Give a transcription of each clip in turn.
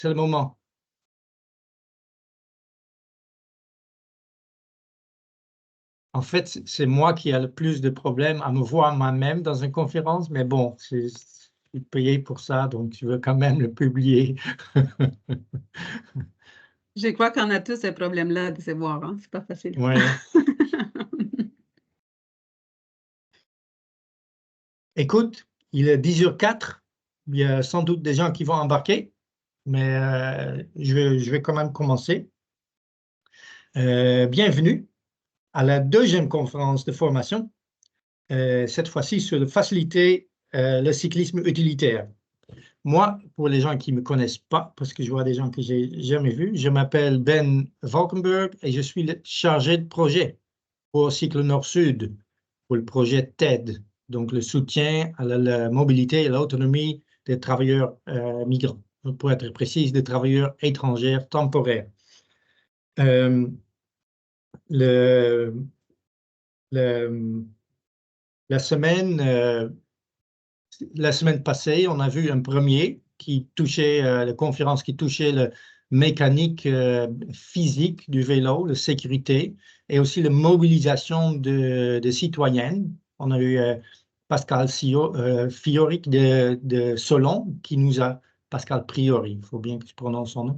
C'est le moment. En fait, c'est moi qui a le plus de problèmes à me voir moi-même dans une conférence, mais bon, je suis payé pour ça, donc je veux quand même le publier. Je crois qu'on a tous ces problèmes-là de se voir, hein, c'est pas facile. Ouais. Écoute, il est 10h04. Il y a sans doute des gens qui vont embarquer, mais je vais quand même commencer. Bienvenue à la deuxième conférence de formation, cette fois-ci sur faciliter le cyclisme utilitaire. Moi, pour les gens qui ne me connaissent pas, parce que je vois des gens que j'ai jamais vus, je m'appelle Ben Valkenburg et je suis le chargé de projet pour Cycle Nord-Sud, pour le projet TED, donc le soutien à la mobilité et l'autonomie des travailleurs migrants, pour être précis, des travailleurs étrangers temporaires. Euh, le, le, la semaine passée, on a vu un premier qui touchait la conférence qui touchait la mécanique physique du vélo, la sécurité et aussi la mobilisation de citoyennes. On a eu Pascal Fiori de Solon qui nous a, Pascal Priori, il faut bien que je prononce son nom,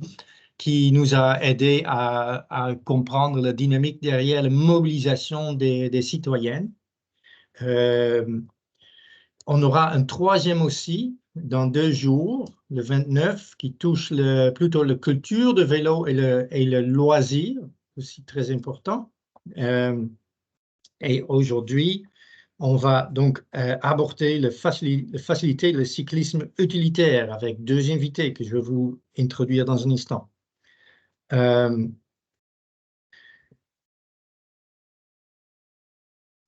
qui nous a aidé à comprendre la dynamique derrière la mobilisation des citoyennes. Euh, on aura un troisième aussi dans 2 jours, le 29, qui touche plutôt la culture de vélo et le loisir, aussi très important. Euh, et aujourd'hui, on va donc aborder faciliter le cyclisme utilitaire avec 2 invités que je vais vous introduire dans un instant.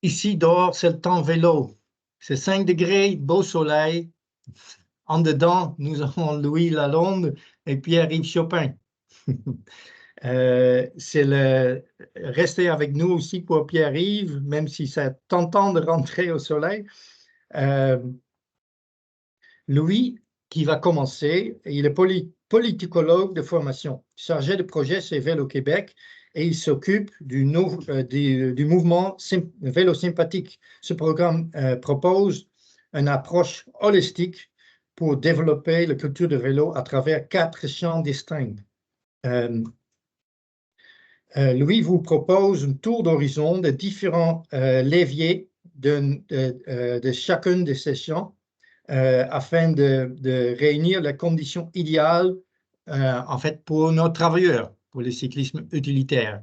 Ici, dehors, c'est le temps vélo. C'est 5 degrés, beau soleil. En dedans, nous avons Louis Lalonde et Pierre-Yves Chopin. Restez avec nous aussi pour Pierre-Yves, même si c'est tentant de rentrer au soleil. Euh, Louis, qui va commencer, il est politicologue de formation, chargé de projet chez Vélo Québec, et il s'occupe du mouvement Vélo sympathique. Ce programme propose une approche holistique pour développer la culture de vélo à travers 4 champs distincts. Louis vous propose un tour d'horizon de différents leviers de chacune de ces champs afin de réunir les conditions idéales en fait pour nos travailleurs, pour le cyclisme utilitaire.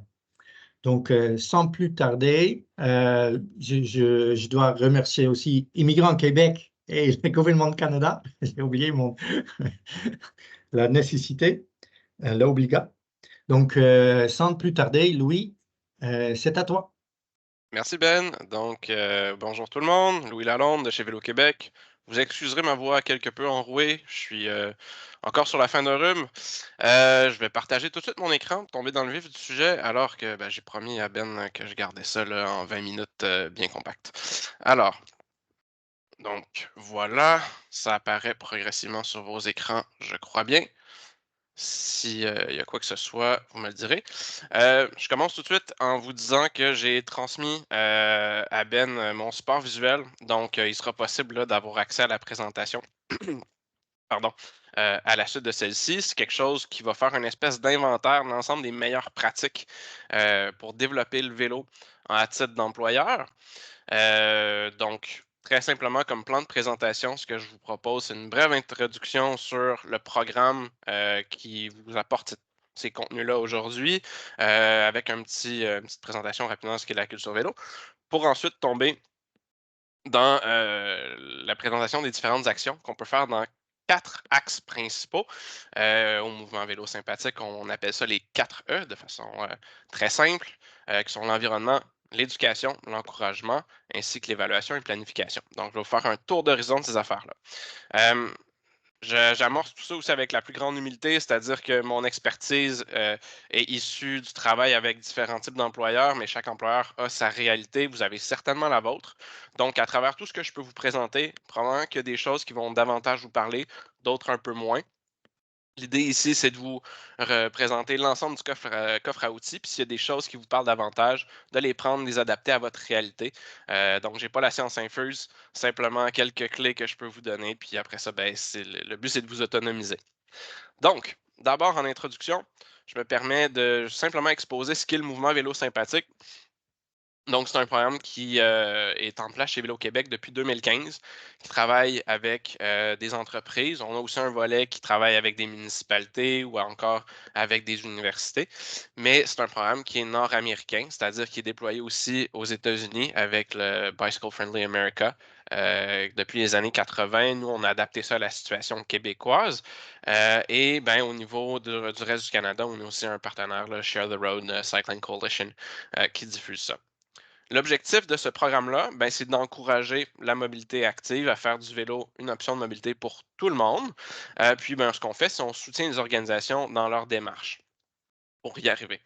Donc, sans plus tarder, je dois remercier aussi Immigrants Québec et le gouvernement de Canada. J'ai oublié la nécessité, l'obligat. Donc, sans plus tarder, Louis, c'est à toi. Merci Ben. Donc, bonjour tout le monde. Louis Lalonde de chez Vélo Québec. Vous excuserez ma voix quelque peu enrouée. Je suis encore sur la fin d'un rhume. Je vais partager tout de suite mon écran, tomber dans le vif du sujet, alors que j'ai promis à Ben que je gardais ça là, en 20 minutes bien compact. Alors, donc voilà, ça apparaît progressivement sur vos écrans, je crois bien. Si il y a quoi que ce soit, vous me le direz. Je commence tout de suite en vous disant que j'ai transmis à Ben mon support visuel. Donc, il sera possible là, d'avoir accès à la présentation pardon, à la suite de celle-ci. C'est quelque chose qui va faire une espèce d'inventaire de l'ensemble des meilleures pratiques pour développer le vélo à titre d'employeur. Donc, très simplement, comme plan de présentation, ce que je vous propose, c'est une brève introduction sur le programme qui vous apporte ces contenus-là aujourd'hui, avec une petite présentation rapidement de ce qu'est la culture vélo, pour ensuite tomber dans la présentation des différentes actions qu'on peut faire dans 4 axes principaux. Au mouvement vélo sympathique, on appelle ça les 4 E de façon très simple, qui sont l'environnement, l'éducation, l'encouragement, ainsi que l'évaluation et planification. Donc, je vais vous faire un tour d'horizon de ces affaires-là. J'amorce tout ça aussi avec la plus grande humilité, c'est-à-dire que mon expertise est issue du travail avec différents types d'employeurs, mais chaque employeur a sa réalité. Vous avez certainement la vôtre. Donc, à travers tout ce que je peux vous présenter, probablement qu'il y a des choses qui vont davantage vous parler, d'autres un peu moins. L'idée ici, c'est de vous représenter l'ensemble du coffre à outils, puis s'il y a des choses qui vous parlent davantage, de les prendre, les adapter à votre réalité. Donc, je n'ai pas la science infuse, simplement quelques clés que je peux vous donner, puis après ça, ben, le but, c'est de vous autonomiser. Donc, d'abord, en introduction, je me permets de simplement exposer ce qu'est le mouvement vélo sympathique. Donc, c'est un programme qui est en place chez Vélo-Québec depuis 2015, qui travaille avec des entreprises. On a aussi un volet qui travaille avec des municipalités ou encore avec des universités. Mais c'est un programme qui est nord-américain, c'est-à-dire qui est déployé aussi aux États-Unis avec le Bicycle Friendly America. Depuis les années 80, nous, on a adapté ça à la situation québécoise. Et ben, au niveau du reste du Canada, on a aussi un partenaire, le Share the Road Cycling Coalition, qui diffuse ça. L'objectif de ce programme-là, ben, c'est d'encourager la mobilité active, à faire du vélo une option de mobilité pour tout le monde. Puis, ben, ce qu'on fait, c'est qu'on soutient les organisations dans leur démarche pour y arriver.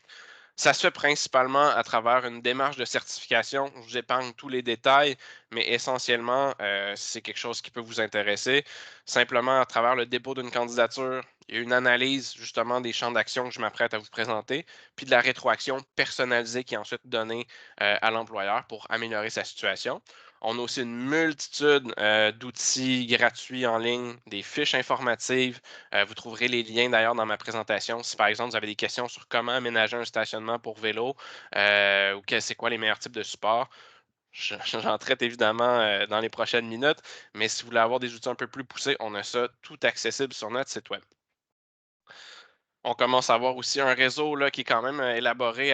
Ça se fait principalement à travers une démarche de certification. Je vous épargne tous les détails, mais essentiellement, c'est quelque chose qui peut vous intéresser. Simplement à travers le dépôt d'une candidature, il y a une analyse justement des champs d'action que je m'apprête à vous présenter, puis de la rétroaction personnalisée qui est ensuite donnée à l'employeur pour améliorer sa situation. On a aussi une multitude d'outils gratuits en ligne, des fiches informatives. Vous trouverez les liens d'ailleurs dans ma présentation. Si par exemple vous avez des questions sur comment aménager un stationnement pour vélo ou c'est quoi les meilleurs types de supports, j'en traite évidemment dans les prochaines minutes. Mais si vous voulez avoir des outils un peu plus poussés, on a ça tout accessible sur notre site web. On commence à avoir aussi un réseau là, qui est quand même élaboré,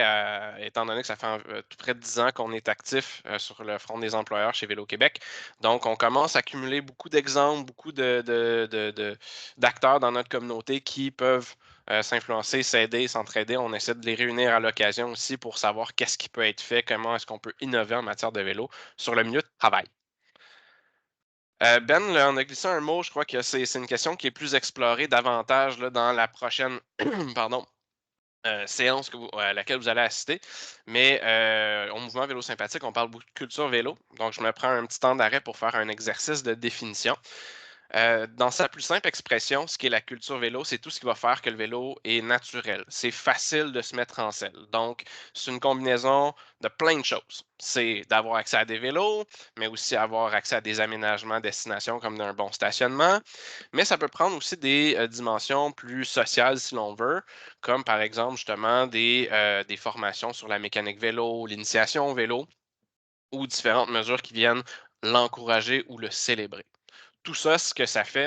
étant donné que ça fait tout près de 10 ans qu'on est actif sur le front des employeurs chez Vélo-Québec. Donc, on commence à accumuler beaucoup d'exemples, beaucoup d'acteurs dans notre communauté qui peuvent s'influencer, s'aider, s'entraider. On essaie de les réunir à l'occasion aussi pour savoir qu'est-ce qui peut être fait, comment est-ce qu'on peut innover en matière de vélo sur le milieu de travail. Ben, là, on a glissé un mot, je crois que c'est une question qui est plus explorée davantage là, dans la prochaine pardon, séance à laquelle vous allez assister. Mais au mouvement vélo sympathique, on parle beaucoup de culture vélo. Donc, je me prends un petit temps d'arrêt pour faire un exercice de définition. Dans sa plus simple expression, ce qui est la culture vélo, c'est tout ce qui va faire que le vélo est naturel. C'est facile de se mettre en selle. Donc, c'est une combinaison de plein de choses. C'est d'avoir accès à des vélos, mais aussi avoir accès à des aménagements destination comme un bon stationnement. Mais ça peut prendre aussi des dimensions plus sociales si l'on veut, comme par exemple justement des formations sur la mécanique vélo, l'initiation au vélo ou différentes mesures qui viennent l'encourager ou le célébrer. Tout ça, ce que ça fait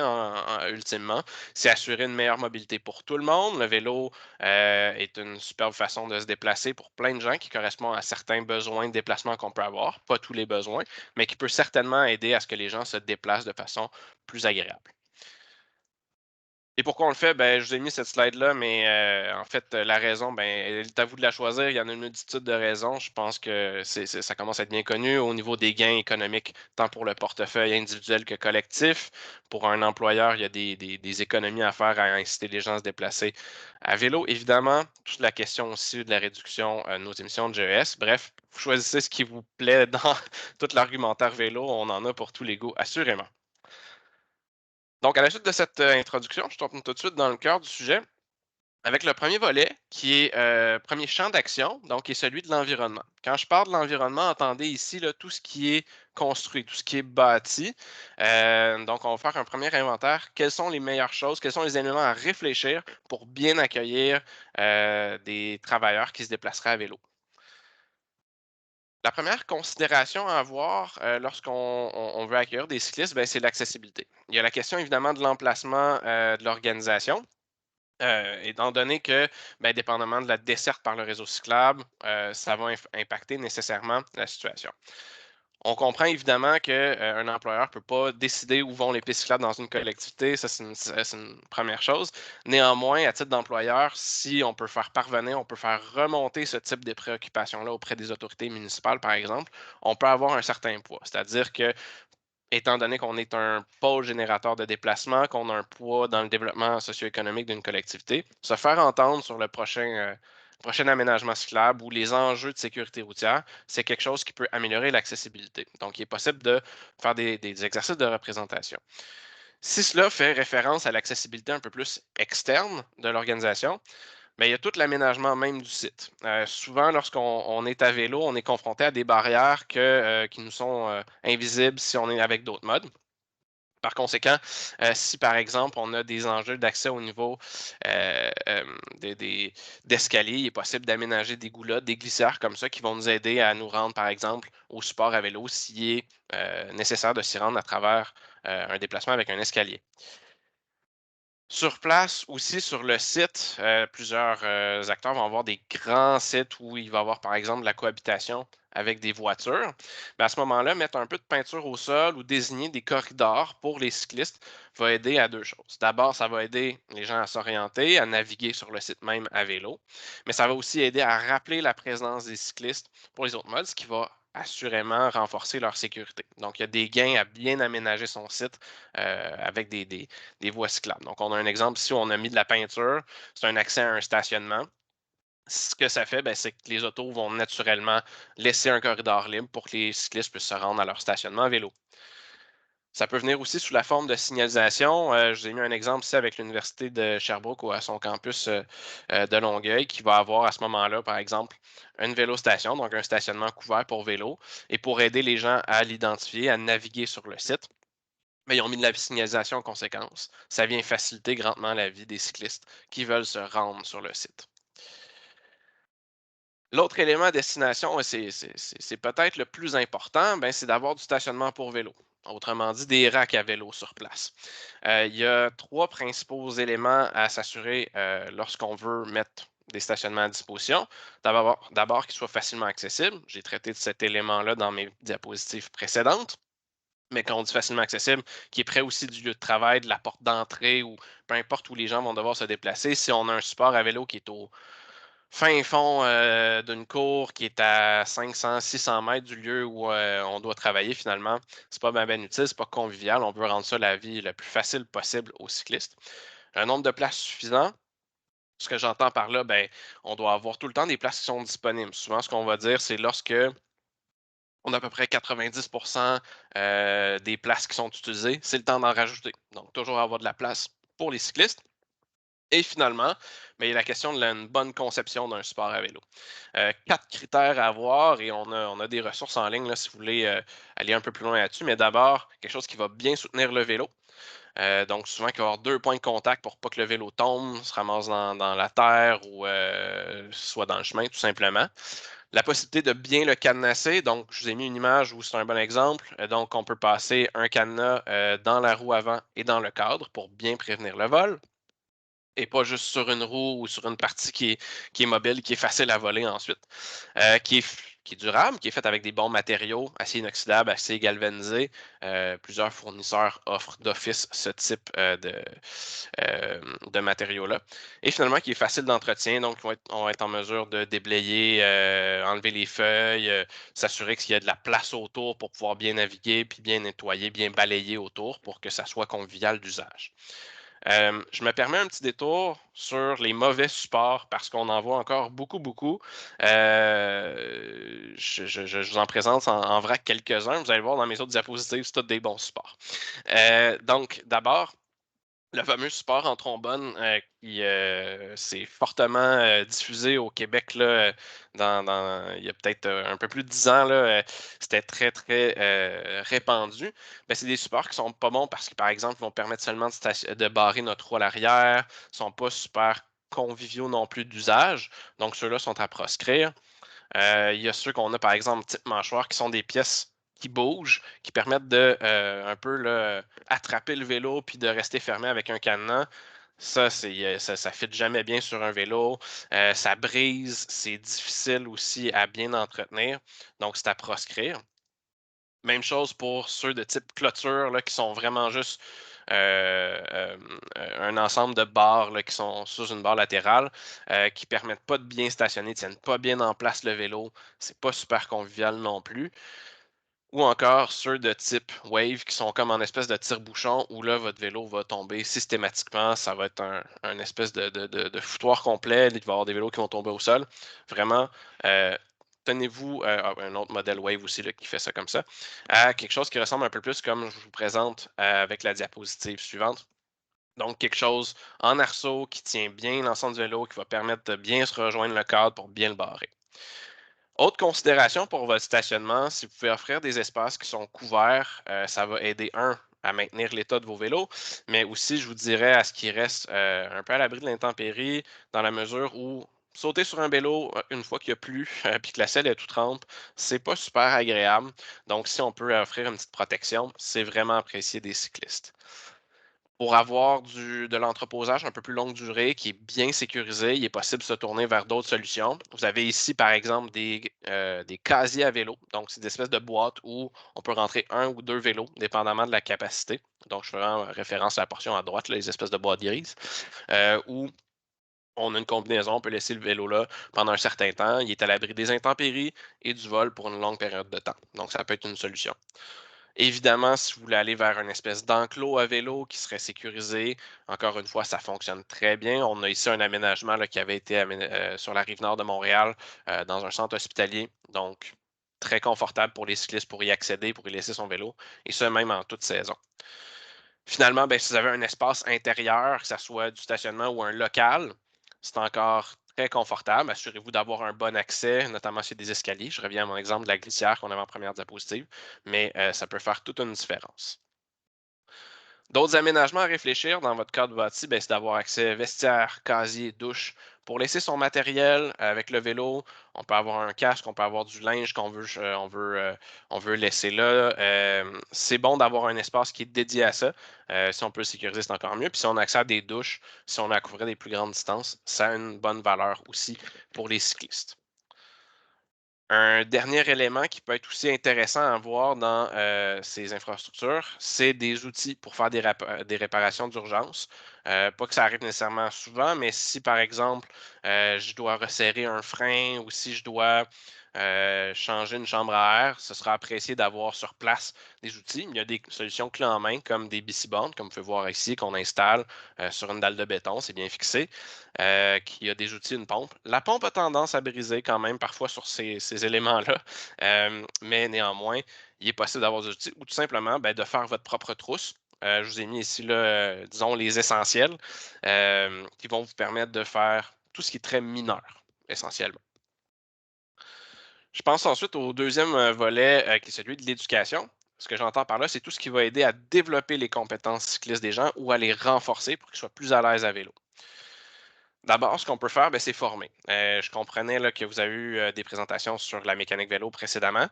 ultimement, c'est assurer une meilleure mobilité pour tout le monde. Le vélo est une superbe façon de se déplacer pour plein de gens qui correspond à certains besoins de déplacement qu'on peut avoir, pas tous les besoins, mais qui peut certainement aider à ce que les gens se déplacent de façon plus agréable. Et pourquoi on le fait? Ben, je vous ai mis cette slide-là, mais en fait, la raison, ben, elle est à vous de la choisir. Il y en a une multitude de raisons. Je pense que ça commence à être bien connu au niveau des gains économiques, tant pour le portefeuille individuel que collectif. Pour un employeur, il y a des économies à faire à inciter les gens à se déplacer à vélo. Évidemment, toute la question aussi de la réduction de nos émissions de GES. Bref, vous choisissez ce qui vous plaît dans tout l'argumentaire vélo. On en a pour tous les goûts, assurément. Donc, à la suite de cette introduction, je tombe tout de suite dans le cœur du sujet avec le premier volet qui est premier champ d'action, donc qui est celui de l'environnement. Quand je parle de l'environnement, entendez ici là, tout ce qui est construit, tout ce qui est bâti. Donc, on va faire un premier inventaire. Quelles sont les meilleures choses, quels sont les éléments à réfléchir pour bien accueillir des travailleurs qui se déplaceraient à vélo? La première considération à avoir lorsqu'on veut accueillir des cyclistes, ben, c'est l'accessibilité. Il y a la question évidemment de l'emplacement de l'organisation. Étant donné que, ben, dépendamment de la desserte par le réseau cyclable, ça va impacter nécessairement la situation. On comprend évidemment qu'un employeur ne peut pas décider où vont les pistes cyclables dans une collectivité, ça c'est une première chose. Néanmoins, à titre d'employeur, si on peut faire parvenir, on peut faire remonter ce type de préoccupations-là auprès des autorités municipales, par exemple, on peut avoir un certain poids. C'est-à-dire que, étant donné qu'on est un pôle générateur de déplacement, qu'on a un poids dans le développement socio-économique d'une collectivité, se faire entendre sur le prochain aménagement cyclable ou les enjeux de sécurité routière, c'est quelque chose qui peut améliorer l'accessibilité. Donc, il est possible de faire des exercices de représentation. Si cela fait référence à l'accessibilité un peu plus externe de l'organisation, mais il y a tout l'aménagement même du site. Souvent, lorsqu'on est à vélo, on est confronté à des barrières qui nous sont invisibles si on est avec d'autres modes. Par conséquent, si par exemple on a des enjeux d'accès au niveau d'escalier, il est possible d'aménager des goulottes, des glissières comme ça qui vont nous aider à nous rendre par exemple au support à vélo s'il est nécessaire de s'y rendre à travers un déplacement avec un escalier. Sur place, aussi sur le site, plusieurs acteurs vont avoir des grands sites où il va y avoir, par exemple, de la cohabitation avec des voitures. Ben, à ce moment-là, mettre un peu de peinture au sol ou désigner des corridors pour les cyclistes va aider à deux choses. D'abord, ça va aider les gens à s'orienter, à naviguer sur le site même à vélo, mais ça va aussi aider à rappeler la présence des cyclistes pour les autres modes, ce qui va assurément renforcer leur sécurité. Donc, il y a des gains à bien aménager son site avec des voies cyclables. Donc, on a un exemple ici où on a mis de la peinture, c'est un accès à un stationnement. Ce que ça fait, ben, c'est que les autos vont naturellement laisser un corridor libre pour que les cyclistes puissent se rendre à leur stationnement à vélo. Ça peut venir aussi sous la forme de signalisation. Je vous ai mis un exemple ici avec l'Université de Sherbrooke ou à son campus de Longueuil qui va avoir à ce moment-là, par exemple, une vélostation, donc un stationnement couvert pour vélo, et pour aider les gens à l'identifier, à naviguer sur le site. Mais ils ont mis de la signalisation en conséquence. Ça vient faciliter grandement la vie des cyclistes qui veulent se rendre sur le site. L'autre élément à destination, et c'est peut-être le plus important, ben, c'est d'avoir du stationnement pour vélo. Autrement dit, des racks à vélo sur place. Il y a trois principaux éléments à s'assurer lorsqu'on veut mettre des stationnements à disposition. D'abord qu'ils soient facilement accessibles. J'ai traité de cet élément-là dans mes diapositives précédentes. Mais quand on dit facilement accessible, qui est près aussi du lieu de travail, de la porte d'entrée ou peu importe où les gens vont devoir se déplacer. Si on a un support à vélo qui est au fin fond d'une cour, qui est à 500, 600 mètres du lieu où on doit travailler finalement, c'est pas bien utile, c'est pas convivial. On veut rendre ça la vie le plus facile possible aux cyclistes. Un nombre de places suffisant. Ce que j'entends par là, ben, on doit avoir tout le temps des places qui sont disponibles. Souvent, ce qu'on va dire, c'est lorsque on a à peu près 90% des places qui sont utilisées. C'est le temps d'en rajouter. Donc, toujours avoir de la place pour les cyclistes. Et finalement, ben, il y a la question de une bonne conception d'un support à vélo. Quatre critères à avoir et on a des ressources en ligne là, si vous voulez aller un peu plus loin là-dessus. Mais d'abord, quelque chose qui va bien soutenir le vélo. Donc, souvent, il va y avoir deux points de contact pour pas que le vélo tombe, se ramasse dans la terre ou soit dans le chemin, tout simplement. La possibilité de bien le cadenasser, donc je vous ai mis une image où c'est un bon exemple. Donc, on peut passer un cadenas dans la roue avant et dans le cadre pour bien prévenir le vol et pas juste sur une roue ou sur une partie qui est mobile, qui est facile à voler ensuite, qui est durable, qui est faite avec des bons matériaux, acier inoxydable, acier galvanisé. Plusieurs fournisseurs offrent d'office ce type de matériaux-là. Et finalement, qui est facile d'entretien, donc on va être en mesure de déblayer, enlever les feuilles, s'assurer qu'il y a de la place autour pour pouvoir bien naviguer, puis bien nettoyer, bien balayer autour pour que ça soit convivial d'usage. Je me permets un petit détour sur les mauvais supports parce qu'on en voit encore beaucoup, beaucoup. Je vous en présente en vrac quelques-uns. Vous allez voir dans mes autres diapositives, c'est tous des bons supports. Donc, d'abord, le fameux support en trombone qui s'est fortement diffusé au Québec là, il y a peut-être un peu plus de 10 ans, là, c'était très, très répandu. Ben, c'est des supports qui sont pas bons parce que, par exemple, ils vont permettre seulement de barrer notre roue à l'arrière, ne sont pas super conviviaux non plus d'usage. Donc, ceux-là sont à proscrire. Il y a ceux qu'on a, par exemple, type mâchoire, qui sont des pièces qui bougent, qui permettent de un peu là, attraper le vélo puis de rester fermé avec un cadenas. Ça, ça fit jamais bien sur un vélo. Ça brise, c'est difficile aussi à bien entretenir. Donc, c'est à proscrire. Même chose pour ceux de type clôture là, qui sont vraiment juste un ensemble de barres là, qui sont sous une barre latérale qui ne permettent pas de bien stationner, ne tiennent pas bien en place le vélo. C'est pas super convivial non plus. Ou encore ceux de type wave qui sont comme en espèce de tire-bouchon où là, votre vélo va tomber systématiquement. Ça va être un espèce de foutoir complet. Il va y avoir des vélos qui vont tomber au sol. Vraiment, tenez-vous un autre modèle Wave aussi là, qui fait ça comme ça, à quelque chose qui ressemble un peu plus comme je vous présente avec la diapositive suivante. Donc, quelque chose en arceau qui tient bien l'ensemble du vélo, qui va permettre de bien se rejoindre le cadre pour bien le barrer. Autre considération pour votre stationnement, si vous pouvez offrir des espaces qui sont couverts, ça va aider, à maintenir l'état de vos vélos, mais aussi, je vous dirais, à ce qu'ils restent un peu à l'abri de l'intempérie, dans la mesure où sauter sur un vélo une fois qu'il n'y a plus, puis que la selle est toute trempe, c'est pas super agréable. Donc, si on peut offrir une petite protection, c'est vraiment apprécié des cyclistes. Pour avoir de l'entreposage un peu plus longue durée qui est bien sécurisé, il est possible de se tourner vers d'autres solutions. Vous avez ici, par exemple, des casiers à vélo. Donc, c'est des espèces de boîtes où on peut rentrer un ou deux vélos, dépendamment de la capacité. Donc, je ferai référence à la portion à droite, là, les espèces de boîtes grises, où on a une combinaison, on peut laisser le vélo là pendant un certain temps. Il est à l'abri des intempéries et du vol pour une longue période de temps. Donc, ça peut être une solution. Évidemment, si vous voulez aller vers une espèce d'enclos à vélo qui serait sécurisé, encore une fois, ça fonctionne très bien. On a ici un aménagement là, qui avait été sur la rive nord de Montréal, dans un centre hospitalier. Donc, très confortable pour les cyclistes pour y accéder, pour y laisser son vélo, et ce, même en toute saison. Finalement, ben, si vous avez un espace intérieur, que ce soit du stationnement ou un local, c'est encore très confortable. Assurez-vous d'avoir un bon accès, notamment sur des escaliers. Je reviens à mon exemple de la glissière qu'on avait en première diapositive, mais ça peut faire toute une différence. D'autres aménagements à réfléchir dans votre cadre bâti, ben, c'est d'avoir accès vestiaire, casier, douche. Pour laisser son matériel avec le vélo, on peut avoir un casque, on peut avoir du linge on veut laisser là. C'est bon d'avoir un espace qui est dédié à ça. Si on peut le sécuriser, c'est encore mieux. Puis si on a accès à des douches, si on a à couvrir des plus grandes distances, ça a une bonne valeur aussi pour les cyclistes. Un dernier élément qui peut être aussi intéressant à voir dans ces infrastructures, c'est des outils pour faire des réparations d'urgence. Pas que ça arrive nécessairement souvent, mais si par exemple je dois resserrer un frein ou si je dois changer une chambre à air, ce sera apprécié d'avoir sur place des outils. Il y a des solutions clés en main comme des BC-Bonds, comme vous pouvez voir ici, qu'on installe sur une dalle de béton, c'est bien fixé, qui a des outils, une pompe. La pompe a tendance à briser quand même parfois sur ces éléments-là, mais néanmoins, il est possible d'avoir des outils ou tout simplement ben, de faire votre propre trousse. Je vous ai mis ici, là, disons, les essentiels qui vont vous permettre de faire tout ce qui est très mineur, essentiellement. Je pense ensuite au deuxième volet qui est celui de l'éducation. Ce que j'entends par là, c'est tout ce qui va aider à développer les compétences cyclistes des gens ou à les renforcer pour qu'ils soient plus à l'aise à vélo. D'abord, ce qu'on peut faire, ben, c'est former. Je comprenais là, que vous avez eu des présentations sur la mécanique vélo précédemment.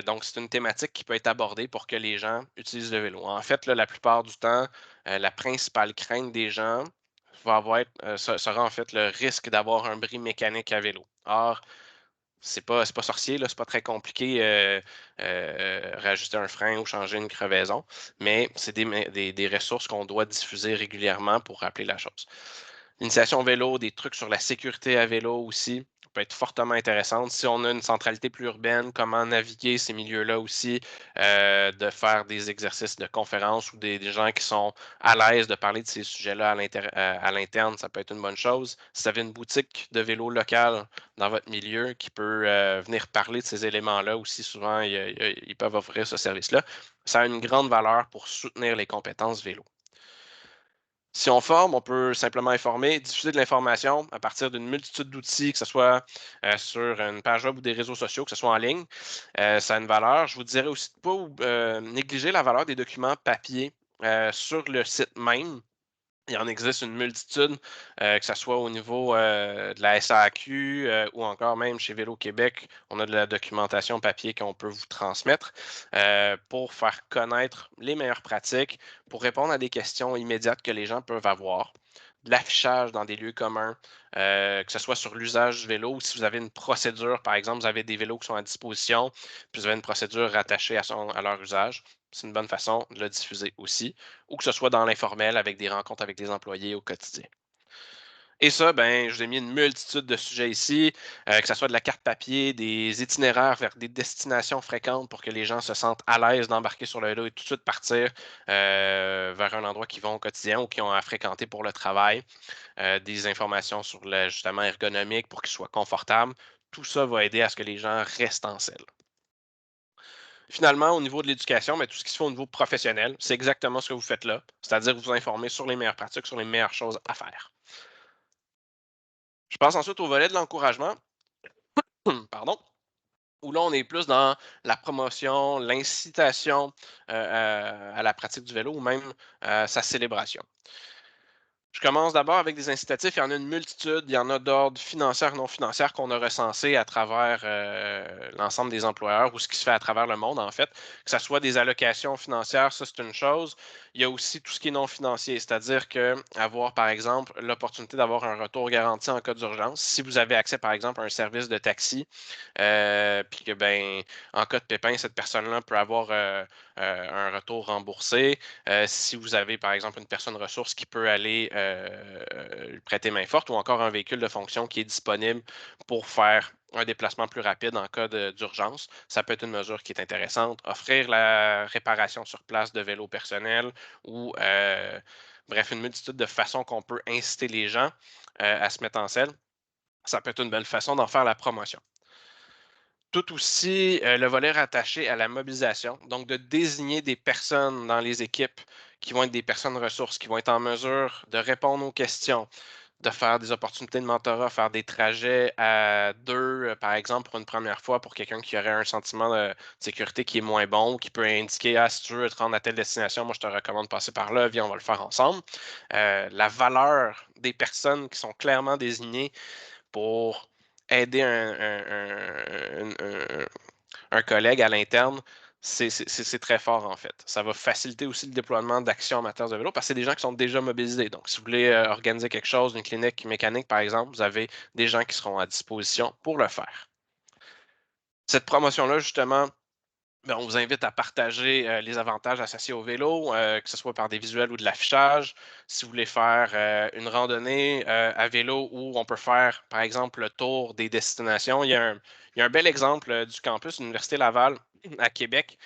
Donc, c'est une thématique qui peut être abordée pour que les gens utilisent le vélo. En fait, là, la plupart du temps, la principale crainte des gens sera en fait le risque d'avoir un bris mécanique à vélo. Or, c'est pas sorcier, là, c'est pas très compliqué réajuster un frein ou changer une crevaison, mais c'est des ressources qu'on doit diffuser régulièrement pour rappeler la chose. L'initiation vélo, des trucs sur la sécurité à vélo aussi peut être fortement intéressante. Si on a une centralité plus urbaine, comment naviguer ces milieux-là aussi, de faire des exercices de conférence ou des gens qui sont à l'aise de parler de ces sujets-là à l'interne, ça peut être une bonne chose. Si vous avez une boutique de vélo locale dans votre milieu qui peut venir parler de ces éléments-là aussi, souvent, ils peuvent offrir ce service-là. Ça a une grande valeur pour soutenir les compétences vélo. Si on forme, on peut simplement informer, diffuser de l'information à partir d'une multitude d'outils, que ce soit sur une page web ou des réseaux sociaux, que ce soit en ligne. Ça a une valeur. Je vous dirais aussi de ne pas négliger la valeur des documents papier sur le site même. Il en existe une multitude, que ce soit au niveau de la SAQ ou encore même chez Vélo-Québec, on a de la documentation papier qu'on peut vous transmettre pour faire connaître les meilleures pratiques, pour répondre à des questions immédiates que les gens peuvent avoir. De l'affichage dans des lieux communs, que ce soit sur l'usage du vélo ou si vous avez une procédure, par exemple, vous avez des vélos qui sont à disposition, puis vous avez une procédure rattachée à leur usage. C'est une bonne façon de le diffuser aussi, ou que ce soit dans l'informel avec des rencontres avec des employés au quotidien. Et ça, ben, je vous ai mis une multitude de sujets ici, que ce soit de la carte papier, des itinéraires vers des destinations fréquentes pour que les gens se sentent à l'aise d'embarquer sur le vélo et tout de suite partir vers un endroit qu'ils vont au quotidien ou qu'ils ont à fréquenter pour le travail, des informations sur l'ajustement ergonomique pour qu'ils soient confortables. tout ça va aider à ce que les gens restent en selle. Finalement, au niveau de l'éducation, tout ce qui se fait au niveau professionnel, c'est exactement ce que vous faites là, c'est-à-dire vous informer sur les meilleures pratiques, sur les meilleures choses à faire. Je passe ensuite au volet de l'encouragement, pardon, où là, on est plus dans la promotion, l'incitation à la pratique du vélo ou même sa célébration. Je commence d'abord avec des incitatifs. Il y en a une multitude. Il y en a d'ordre financier, non financier qu'on a recensé à travers l'ensemble des employeurs ou ce qui se fait à travers le monde, en fait. Que ce soit des allocations financières, ça, c'est une chose. Il y a aussi tout ce qui est non financier, c'est-à-dire qu'avoir, par exemple, l'opportunité d'avoir un retour garanti en cas d'urgence. Si vous avez accès, par exemple, à un service de taxi, puis que, ben, en cas de pépin, cette personne-là peut avoir un retour remboursé. Si vous avez, par exemple, une personne ressource qui peut aller lui prêter main forte ou encore un véhicule de fonction qui est disponible pour faire un déplacement plus rapide en cas d'urgence, ça peut être une mesure qui est intéressante. Offrir la réparation sur place de vélos personnels ou, bref, une multitude de façons qu'on peut inciter les gens à se mettre en selle. Ça peut être une belle façon d'en faire la promotion. Tout aussi le volet rattaché à la mobilisation, donc de désigner des personnes dans les équipes qui vont être des personnes ressources, qui vont être en mesure de répondre aux questions, de faire des opportunités de mentorat, faire des trajets à deux, par exemple, pour une première fois, pour quelqu'un qui aurait un sentiment de sécurité qui est moins bon, qui peut indiquer, ah, si tu veux te rendre à telle destination, moi, je te recommande de passer par là, viens, on va le faire ensemble. La valeur des personnes qui sont clairement désignées pour aider un collègue à l'interne, c'est très fort en fait. Ça va faciliter aussi le déploiement d'actions en matière de vélo parce que c'est des gens qui sont déjà mobilisés. Donc, si vous voulez organiser quelque chose, une clinique mécanique par exemple, vous avez des gens qui seront à disposition pour le faire. Cette promotion-là, justement, on vous invite à partager les avantages associés au vélo, que ce soit par des visuels ou de l'affichage. Si vous voulez faire une randonnée à vélo où on peut faire, par exemple, le tour des destinations, il y a un bel exemple du campus de l'Université Laval à Québec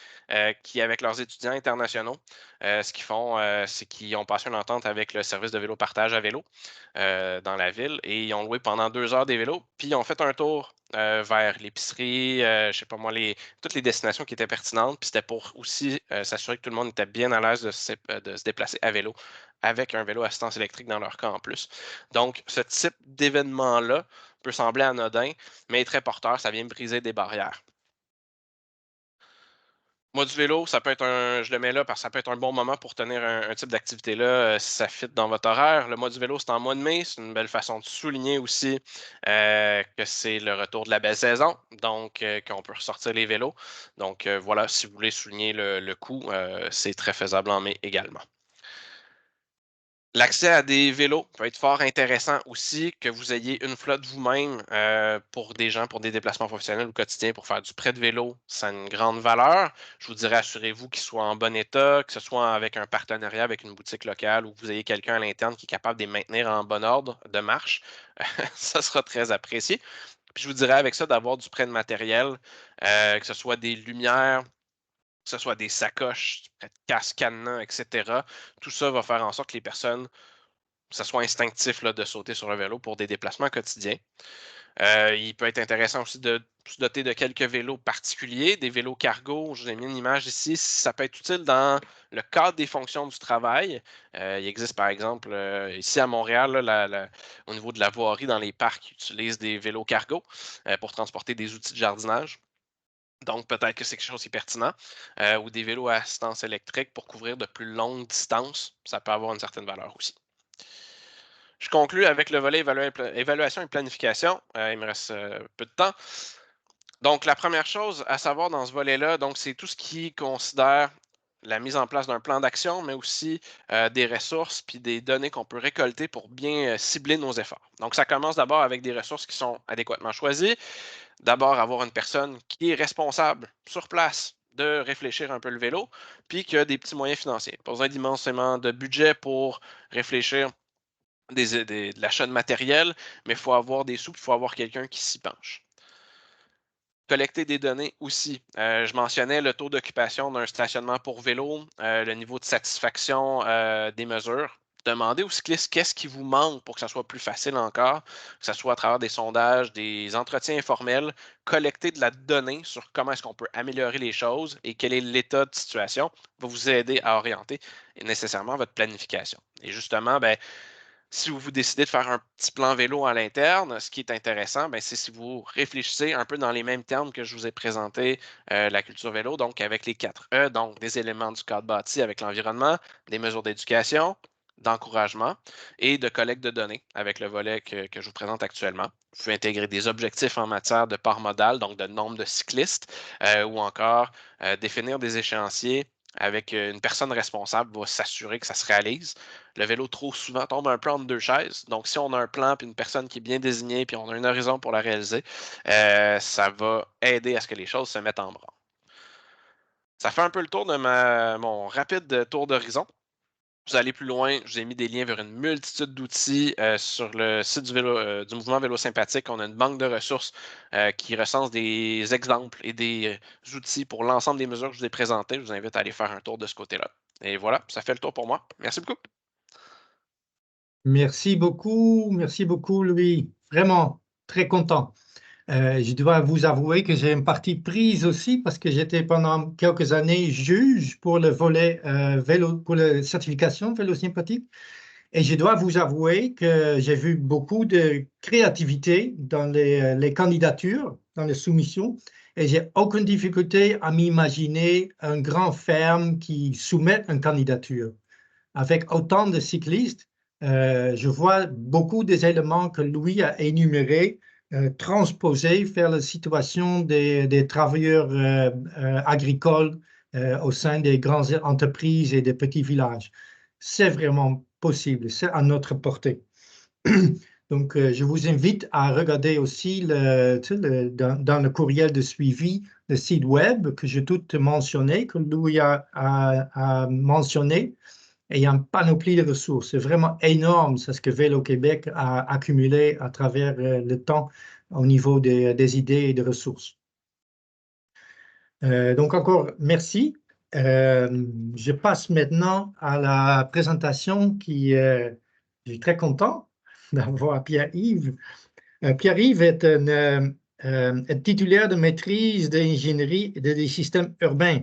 qui, avec leurs étudiants internationaux, ce qu'ils font, c'est qu'ils ont passé une entente avec le service de vélo partage à vélo dans la ville et ils ont loué pendant 2 heures des vélos, puis ils ont fait un tour vers l'épicerie, je sais pas moi, toutes les destinations qui étaient pertinentes. Puis c'était pour aussi s'assurer que tout le monde était bien à l'aise de se déplacer à vélo avec un vélo à assistance électrique dans leur cas en plus. Donc, ce type d'événement-là peut sembler anodin, mais est très porteur. Ça vient briser des barrières. Moi, du vélo, ça peut être je le mets là parce que ça peut être un bon moment pour tenir un type d'activité-là si ça fit dans votre horaire. Le mois du vélo, c'est en mois de mai. C'est une belle façon de souligner aussi que c'est le retour de la belle saison, donc qu'on peut ressortir les vélos. Donc voilà, si vous voulez souligner le coup, c'est très faisable en mai également. L'accès à des vélos peut être fort intéressant aussi, que vous ayez une flotte vous-même pour des gens, pour des déplacements professionnels ou quotidiens, pour faire du prêt de vélo, ça a une grande valeur. Je vous dirais, assurez-vous qu'il soit en bon état, que ce soit avec un partenariat avec une boutique locale ou que vous ayez quelqu'un à l'interne qui est capable de les maintenir en bon ordre de marche. Ça sera très apprécié. Puis je vous dirais avec ça d'avoir du prêt de matériel, que ce soit des lumières, que ce soit des sacoches, casques, cadenas, etc. Tout ça va faire en sorte que les personnes, que ce soit instinctif là, de sauter sur un vélo pour des déplacements quotidiens. Il peut être intéressant aussi de se doter de quelques vélos particuliers, des vélos cargo. Je vous ai mis une image ici. Ça peut être utile dans le cadre des fonctions du travail. Il existe par exemple ici à Montréal, là, au niveau de la voirie dans les parcs, ils utilisent des vélos cargo pour transporter des outils de jardinage. Donc, peut-être que c'est quelque chose qui est pertinent. Ou des vélos à assistance électrique pour couvrir de plus longues distances. Ça peut avoir une certaine valeur aussi. Je conclue avec le volet évaluation et planification. Il me reste peu de temps. Donc, la première chose à savoir dans ce volet-là, c'est tout ce qui considère la mise en place d'un plan d'action, mais aussi des ressources puis des données qu'on peut récolter pour bien cibler nos efforts. Donc, ça commence d'abord avec des ressources qui sont adéquatement choisies. D'abord, avoir une personne qui est responsable sur place de réfléchir un peu le vélo, puis qui a des petits moyens financiers. Pas besoin d'immensément de budget pour réfléchir de l'achat de matériel, mais il faut avoir des sous, il faut avoir quelqu'un qui s'y penche. Collecter des données aussi. Je mentionnais le taux d'occupation d'un stationnement pour vélo, le niveau de satisfaction des mesures. demandez aux cyclistes qu'est-ce qui vous manque pour que ça soit plus facile encore, que ce soit à travers des sondages, des entretiens informels, collecter de la donnée sur comment est-ce qu'on peut améliorer les choses et quel est l'état de situation va vous aider à orienter nécessairement votre planification. Et justement, ben, si vous décidez de faire un petit plan vélo à l'interne, ce qui est intéressant, ben, c'est si vous réfléchissez un peu dans les mêmes termes que je vous ai présenté la culture vélo, donc avec les 4 E, donc des éléments du cadre bâti avec l'environnement, des mesures d'éducation, d'encouragement et de collecte de données avec le volet que je vous présente actuellement. Vous pouvez intégrer des objectifs en matière de part modale, donc de nombre de cyclistes, ou encore définir des échéanciers avec une personne responsable va s'assurer que ça se réalise. Le vélo, trop souvent, tombe un peu entre deux chaises. Donc, si on a un plan puis une personne qui est bien désignée puis on a un horizon pour la réaliser, ça va aider à ce que les choses se mettent en branle. Ça fait un peu le tour de mon rapide tour d'horizon. Vous allez plus loin, je vous ai mis des liens vers une multitude d'outils sur le site du mouvement Vélo Sympathique. On a une banque de ressources qui recense des exemples et des outils pour l'ensemble des mesures que je vous ai présentées. Je vous invite à aller faire un tour de ce côté-là. Et voilà, ça fait le tour pour moi. Merci beaucoup. Merci beaucoup, Louis. Vraiment, très content. Je dois vous avouer que j'ai une partie prise aussi parce que j'étais pendant quelques années juge pour le volet vélo, pour la certification vélo sympathique. Et je dois vous avouer que j'ai vu beaucoup de créativité dans les candidatures, dans les soumissions. Et j'ai aucune difficulté à m'imaginer un grand ferme qui soumet une candidature. Avec autant de cyclistes, je vois beaucoup des éléments que Louis a énumérés transposés vers la situation des travailleurs agricoles au sein des grandes entreprises et des petits villages. C'est vraiment possible, c'est à notre portée. Donc, je vous invite à regarder aussi dans le courriel de suivi le site web que j'ai tout mentionné, que Louis a mentionné. Et il y a une panoplie de ressources. C'est vraiment énorme ce que Vélo Québec a accumulé à travers le temps au niveau des idées et des ressources. Donc encore merci. Je passe maintenant à la présentation je suis très content d'avoir Pierre-Yves. Pierre-Yves est un titulaire de maîtrise d'ingénierie des systèmes urbains.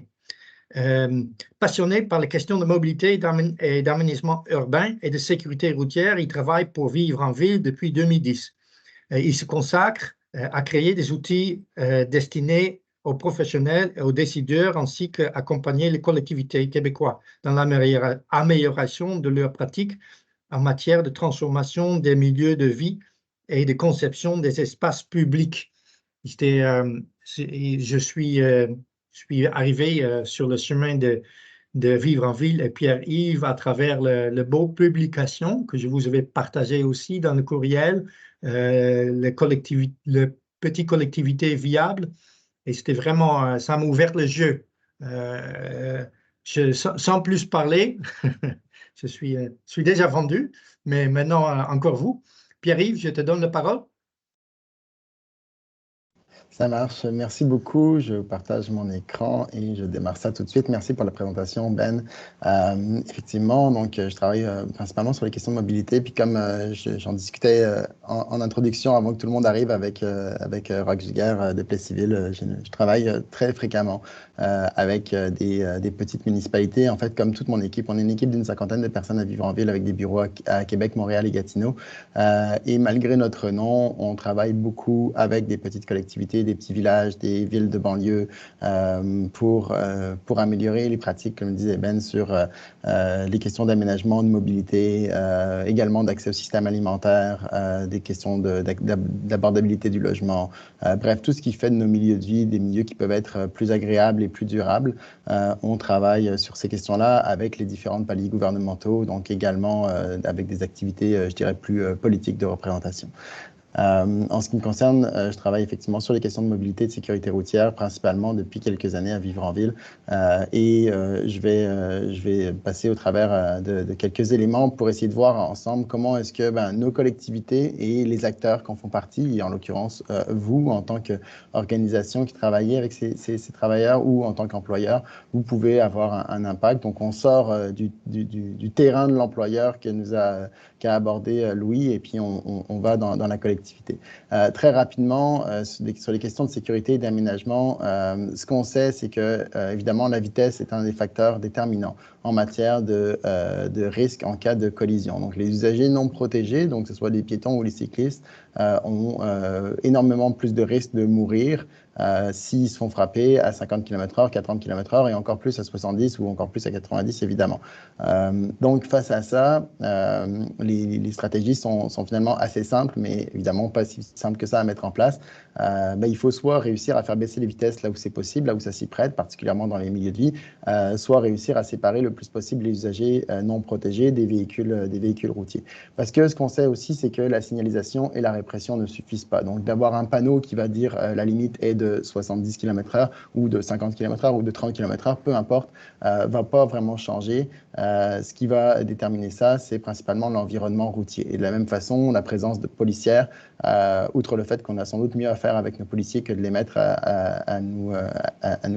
Passionné par les questions de mobilité et d'aménagement urbain et de sécurité routière, il travaille pour Vivre en Ville depuis 2010. Il se consacre à créer des outils destinés aux professionnels et aux décideurs, ainsi qu'à accompagner les collectivités québécoises dans l'amélioration de leurs pratiques en matière de transformation des milieux de vie et de conception des espaces publics. Je suis arrivé sur le chemin de Vivre en Ville et Pierre-Yves à travers le beau publication que je vous avais partagé aussi dans le courriel, le petit collectivité viable. Et c'était vraiment, ça m'a ouvert le jeu. Sans plus parler, je suis déjà vendu, mais maintenant encore vous. Pierre-Yves, je te donne la parole. Ça marche. Merci beaucoup. Je partage mon écran et je démarre ça tout de suite. Merci pour la présentation, Ben. Effectivement, donc, je travaille principalement sur les questions de mobilité. Puis comme j'en discutais en introduction avant que tout le monde arrive avec Roch Giguère de Plessisville, je travaille très fréquemment avec des petites municipalités. En fait, comme toute mon équipe, on est une équipe d'une 50aine de personnes à Vivre en Ville avec des bureaux à Québec, Montréal et Gatineau. Et malgré notre nom, on travaille beaucoup avec des petites collectivités, des petits villages, des villes de banlieue pour améliorer les pratiques, comme disait Ben, sur les questions d'aménagement, de mobilité, également d'accès au système alimentaire, des questions d'abordabilité du logement. Bref, tout ce qui fait de nos milieux de vie des milieux qui peuvent être plus agréables et plus durables. On travaille sur ces questions-là avec les différents paliers gouvernementaux, donc également avec des activités, je dirais, plus politiques de représentation. En ce qui me concerne, je travaille effectivement sur les questions de mobilité et de sécurité routière, principalement depuis quelques années à vivre en ville. Je vais passer au travers de quelques éléments pour essayer de voir ensemble comment est-ce que nos collectivités et les acteurs qui en font partie, et en l'occurrence vous, en tant qu'organisation qui travaillez avec ces travailleurs ou en tant qu'employeur, vous pouvez avoir un impact. Donc, on sort du terrain de l'employeur qu'a abordé Louis, et puis on va dans la collectivité. Très rapidement, sur les questions de sécurité et d'aménagement, ce qu'on sait, c'est que, évidemment, la vitesse est un des facteurs déterminants en matière de risque en cas de collision. Donc, les usagers non protégés, donc que ce soit les piétons ou les cyclistes, ont énormément plus de risques de mourir s'ils se font frapper à 50 km/h, 40 km/h et encore plus à 70 ou encore plus à 90, évidemment. Donc, face à ça, les stratégies sont finalement assez simples, mais évidemment pas si simples que ça à mettre en place. Il faut soit réussir à faire baisser les vitesses là où c'est possible, là où ça s'y prête, particulièrement dans les milieux de vie, soit réussir à séparer le plus possible les usagers non protégés des véhicules routiers. Parce que ce qu'on sait aussi, c'est que la signalisation et la répression ne suffisent pas. Donc, d'avoir un panneau qui va dire la limite est de 70 km/h ou de 50 km/h ou de 30 km/h, peu importe, va pas vraiment changer. Ce qui va déterminer ça, c'est principalement l'environnement routier. Et de la même façon, la présence de policières, outre le fait qu'on a sans doute mieux à faire avec nos policiers que de les mettre à nous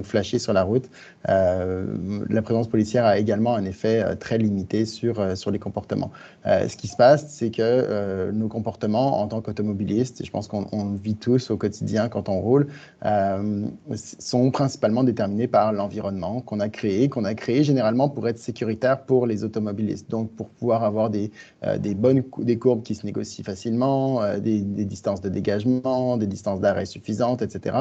flasher sur la route, la présence policière a également un effet très limité sur les comportements. Ce qui se passe, c'est que nos comportements en tant qu'automobilistes, et je pense qu'on le vit tous au quotidien quand on roule, sont principalement déterminés par l'environnement qu'on a créé généralement pour être sécuritaire pour les automobilistes. Donc, pour pouvoir avoir des courbes qui se négocient facilement, des distances de dégagement, des distances d'arrêt suffisantes, etc.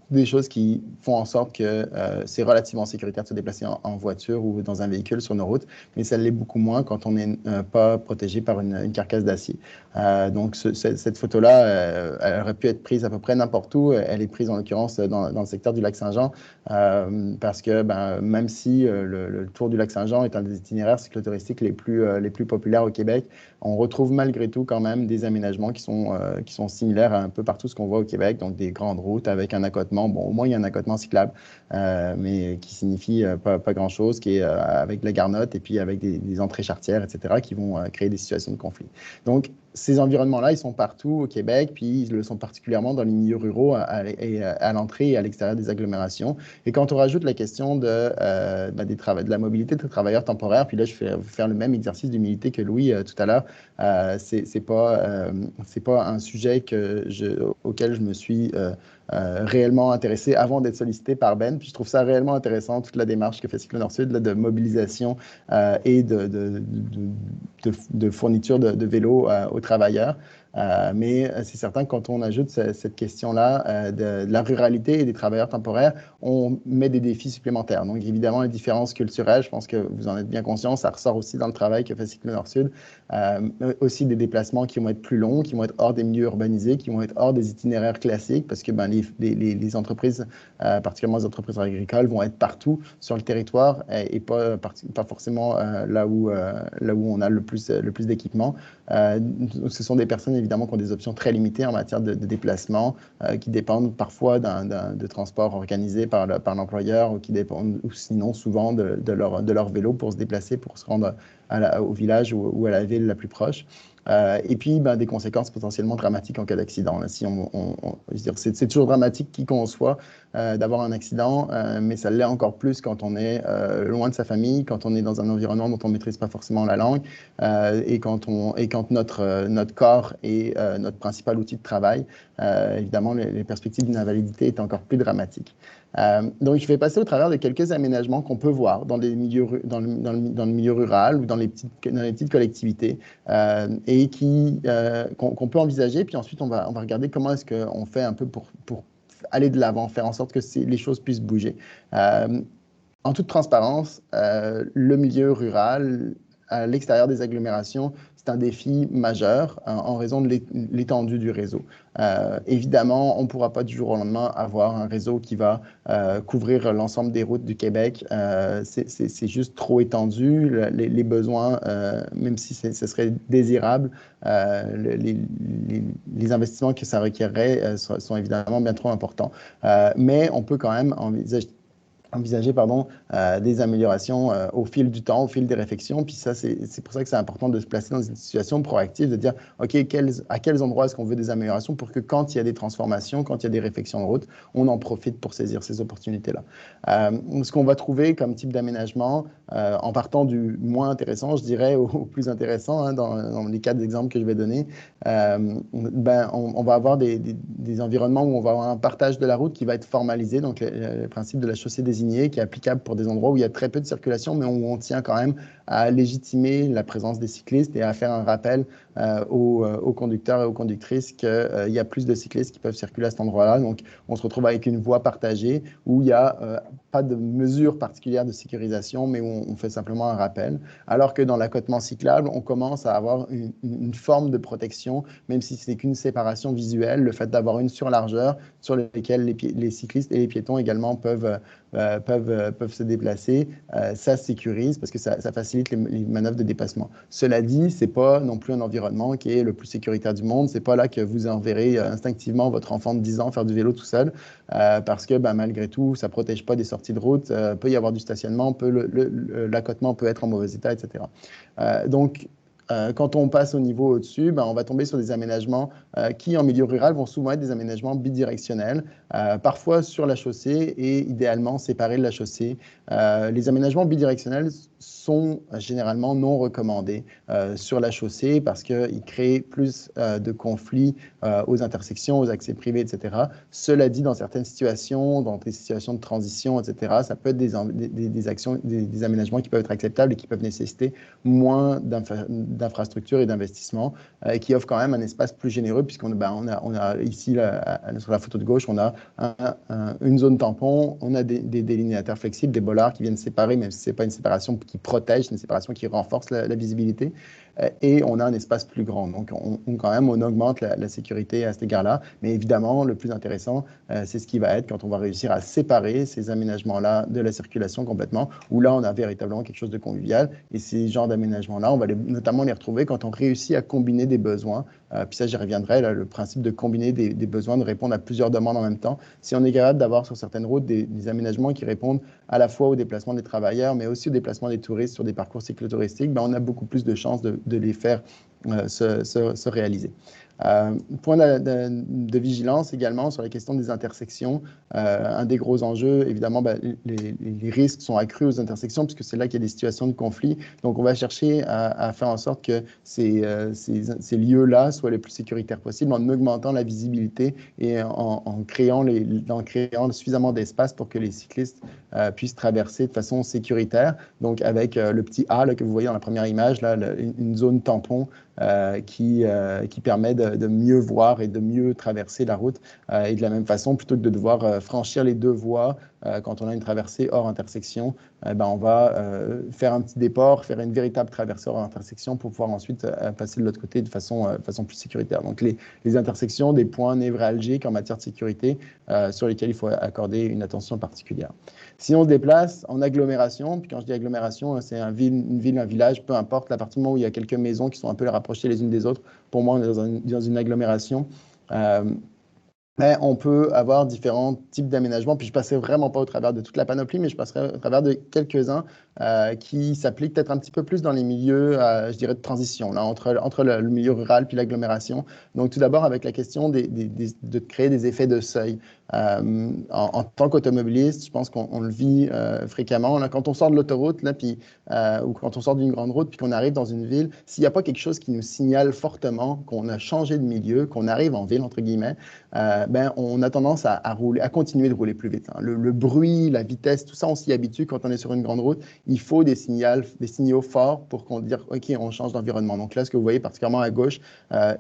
Des choses qui font en sorte que c'est relativement sécuritaire de se déplacer en voiture ou dans un véhicule sur nos routes, mais ça l'est beaucoup moins quand on n'est pas protégé par une carcasse d'acier. Donc, cette photo-là, elle aurait pu être prise à peu près n'importe où. Elle est prise en l'occurrence dans le secteur du lac Saint-Jean, parce que même si le tour du lac Saint-Jean est un des itinéraires cyclotouristiques les plus populaires au Québec, on retrouve malgré tout quand même des aménagements qui sont similaires à un peu partout ce qu'on voit au Québec, donc des grandes routes avec un accotement. Bon, au moins il y a un accotement cyclable, mais qui signifie pas grand-chose, qui est avec de la garnotte et puis avec des entrées charretières, etc., qui vont créer des situations de conflit. Donc, ces environnements-là, ils sont partout au Québec, puis ils le sont particulièrement dans les milieux ruraux à l'entrée et à l'extérieur des agglomérations. Et quand on rajoute la question de la mobilité de travailleurs temporaires, puis là, je vais faire le même exercice d'humilité que Louis tout à l'heure, c'est pas un sujet auquel je me suis réellement intéressé avant d'être sollicité par Ben. Puis je trouve ça réellement intéressant, toute la démarche que fait Cyclo Nord-Sud de mobilisation et de fourniture de vélos aux travailleurs. Mais c'est certain que quand on ajoute cette question-là de la ruralité et des travailleurs temporaires, on met des défis supplémentaires. Donc, évidemment, les différences culturelles, je pense que vous en êtes bien conscient, ça ressort aussi dans le travail que fait Cyclo Nord-Sud. Aussi des déplacements qui vont être plus longs, qui vont être hors des milieux urbanisés, qui vont être hors des itinéraires classiques, parce que les entreprises, particulièrement les entreprises agricoles, vont être partout sur le territoire et pas forcément là où on a le plus d'équipements. Ce sont des personnes évidemment qui ont des options très limitées en matière de déplacement, qui dépendent parfois de transport organisé par l'employeur, ou qui dépendent, ou sinon souvent de leur vélo pour se déplacer, pour se rendre au village ou à la ville la plus proche. Et puis, des conséquences potentiellement dramatiques en cas d'accident. Si c'est toujours dramatique qui qu'on soit d'avoir un accident, mais ça l'est encore plus quand on est loin de sa famille, quand on est dans un environnement dont on ne maîtrise pas forcément la langue, et quand notre corps est notre principal outil de travail. Évidemment, les perspectives d'une invalidité est encore plus dramatiques. Donc, je vais passer au travers de quelques aménagements qu'on peut voir dans le milieu rural ou dans les petites collectivités, et qu'on peut envisager. Puis ensuite, on va regarder comment est-ce qu'on fait un peu pour aller de l'avant, faire en sorte que les choses puissent bouger. En toute transparence, le milieu rural, à l'extérieur des agglomérations, c'est un défi majeur en raison de l'étendue du réseau. Évidemment, on ne pourra pas du jour au lendemain avoir un réseau qui va couvrir l'ensemble des routes du Québec. C'est juste trop étendu. Les besoins, même si ce serait désirable, les investissements que ça requerrait sont évidemment bien trop importants. Mais on peut quand même envisager des améliorations au fil du temps, au fil des réflexions. Puis ça, c'est pour ça que c'est important de se placer dans une situation proactive, de dire, OK, à quels endroits est-ce qu'on veut des améliorations pour que quand il y a des transformations, quand il y a des réflexions de route, on en profite pour saisir ces opportunités-là. Ce qu'on va trouver comme type d'aménagement, en partant du moins intéressant, je dirais, au plus intéressant, hein, dans les 4 exemples que je vais donner, on va avoir des environnements où on va avoir un partage de la route qui va être formalisé, donc le principe de la chaussée désignée qui est applicable pour des endroits où il y a très peu de circulation, mais où on tient quand même à légitimer la présence des cyclistes et à faire un rappel aux conducteurs et aux conductrices qu'il y a plus de cyclistes qui peuvent circuler à cet endroit-là. Donc, on se retrouve avec une voie partagée où il n'y a pas de mesure particulière de sécurisation, mais où on fait simplement un rappel. Alors que dans l'accotement cyclable, on commence à avoir une forme de protection, même si ce n'est qu'une séparation visuelle, le fait d'avoir une surlargeur sur laquelle les cyclistes et les piétons également peuvent se déplacer, ça sécurise parce que ça facilite les manœuvres de dépassement. Cela dit, ce n'est pas non plus un environnement qui est le plus sécuritaire du monde. Ce n'est pas là que vous enverrez instinctivement votre enfant de 10 ans faire du vélo tout seul parce que malgré tout, ça ne protège pas des sorties de route, peut y avoir du stationnement, l'accotement peut être en mauvais état, etc. Donc, quand on passe au niveau au-dessus, on va tomber sur des aménagements qui, en milieu rural, vont souvent être des aménagements bidirectionnels, parfois sur la chaussée et idéalement séparés de la chaussée. Les aménagements bidirectionnels sont généralement non recommandés sur la chaussée parce qu'ils créent plus de conflits aux intersections, aux accès privés, etc. Cela dit, dans certaines situations, dans des situations de transition, etc., ça peut être des aménagements qui peuvent être acceptables et qui peuvent nécessiter moins d'infrastructures et d'investissements qui offrent quand même un espace plus généreux puisqu'on a ici, sur la photo de gauche, on a une zone tampon, on a des délinéateurs flexibles, des bollards qui viennent séparer, même si ce n'est pas une séparation qui protège, c'est une séparation qui renforce la visibilité. Et on a un espace plus grand. Donc, on augmente la sécurité à cet égard-là. Mais évidemment, le plus intéressant, c'est ce qui va être quand on va réussir à séparer ces aménagements-là de la circulation complètement, où là, on a véritablement quelque chose de convivial. Et ces genres d'aménagements-là, on va notamment les retrouver quand on réussit à combiner des besoins. Puis ça, j'y reviendrai, là, le principe de combiner des besoins, de répondre à plusieurs demandes en même temps. Si on est capable d'avoir sur certaines routes des aménagements qui répondent à la fois au déplacement des travailleurs, mais aussi au déplacement des touristes sur des parcours cyclotouristiques, on a beaucoup plus de chances de les faire se réaliser. Point de vigilance également sur la question des intersections. Un des gros enjeux, évidemment, les risques sont accrus aux intersections puisque c'est là qu'il y a des situations de conflit. Donc, on va chercher à faire en sorte que ces lieux-là soient les plus sécuritaires possibles en augmentant la visibilité et en créant suffisamment d'espace pour que les cyclistes puissent traverser de façon sécuritaire. Donc, avec le petit A là, que vous voyez dans la première image, là, une zone tampon qui permet de mieux voir et de mieux traverser la route. Et de la même façon, plutôt que de devoir franchir les 2 voies quand on a une traversée hors intersection, on va faire un petit déport, faire une véritable traversée hors intersection pour pouvoir ensuite passer de l'autre côté de façon plus sécuritaire. Donc les intersections, des points névralgiques en matière de sécurité sur lesquels il faut accorder une attention particulière. Si on se déplace en agglomération, puis quand je dis agglomération, c'est une ville, un village, peu importe, à partir du moment où il y a quelques maisons qui sont un peu rapprochées les unes des autres, pour moi, on est dans une agglomération. Mais on peut avoir différents types d'aménagements, puis je ne passerai vraiment pas au travers de toute la panoplie, mais je passerai au travers de quelques-uns qui s'appliquent peut-être un petit peu plus dans les milieux, je dirais, de transition, là, entre le milieu rural puis l'agglomération. Donc, tout d'abord, avec la question de créer des effets de seuil. En tant qu'automobiliste, je pense qu'on le vit fréquemment. Là, quand on sort de l'autoroute, ou quand on sort d'une grande route, puis qu'on arrive dans une ville, s'il n'y a pas quelque chose qui nous signale fortement qu'on a changé de milieu, qu'on arrive en ville, entre guillemets, on a tendance à continuer de rouler plus vite. Hein. Le bruit, la vitesse, tout ça, on s'y habitue quand on est sur une grande route. Il faut des signaux forts pour qu'on dise « OK, on change d'environnement ». Donc là, ce que vous voyez particulièrement à gauche,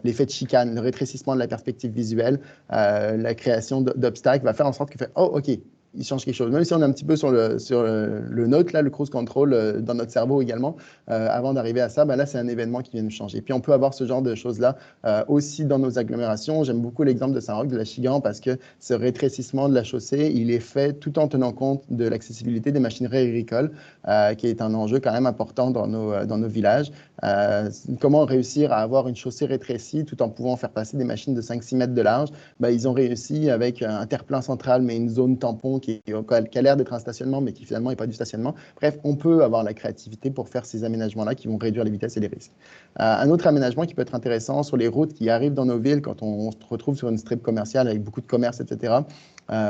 l'effet de chicane, le rétrécissement de la perspective visuelle, la création d'obstacles va faire en sorte que « Oh, OK, il change quelque chose. Même si on est un petit peu sur le nôtre, là, le cruise control dans notre cerveau également, avant d'arriver à ça, là, c'est un événement qui vient nous changer. Puis on peut avoir ce genre de choses-là aussi dans nos agglomérations. J'aime beaucoup l'exemple de Saint-Roch, de la Chigan, parce que ce rétrécissement de la chaussée, il est fait tout en tenant compte de l'accessibilité des machineries agricoles, qui est un enjeu quand même important dans nos villages. Comment réussir à avoir une chaussée rétrécie tout en pouvant faire passer des machines de 5-6 mètres de large? Ils ont réussi avec un terre-plein central, mais une zone tampon qui a l'air d'être un stationnement, mais qui finalement n'est pas du stationnement. Bref, on peut avoir la créativité pour faire ces aménagements-là qui vont réduire les vitesses et les risques. Un autre aménagement qui peut être intéressant sur les routes qui arrivent dans nos villes quand on se retrouve sur une strip commerciale avec beaucoup de commerces, etc.,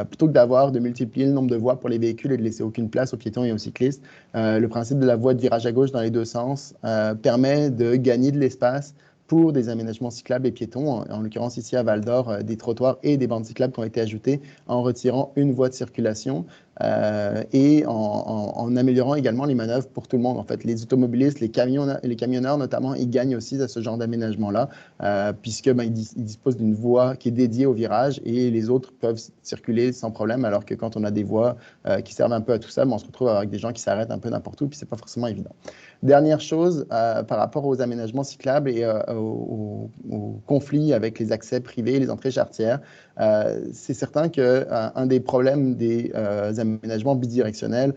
plutôt que de multiplier le nombre de voies pour les véhicules et de laisser aucune place aux piétons et aux cyclistes, le principe de la voie de virage à gauche dans les deux sens permet de gagner de l'espace pour des aménagements cyclables et piétons. En l'occurrence, ici à Val-d'Or, des trottoirs et des bandes cyclables qui ont été ajoutés en retirant une voie de circulation et en améliorant également les manœuvres pour tout le monde. En fait, les automobilistes, les camionneurs notamment, ils gagnent aussi à ce genre d'aménagement-là, puisqu'ils disposent d'une voie qui est dédiée au virage et les autres peuvent circuler sans problème, alors que quand on a des voies qui servent un peu à tout ça, on se retrouve avec des gens qui s'arrêtent un peu n'importe où, puis c'est pas forcément évident. Dernière chose, par rapport aux aménagements cyclables et au conflit avec les accès privés et les entrées charretières, c'est certain qu'un des problèmes des aménagements bidirectionnels,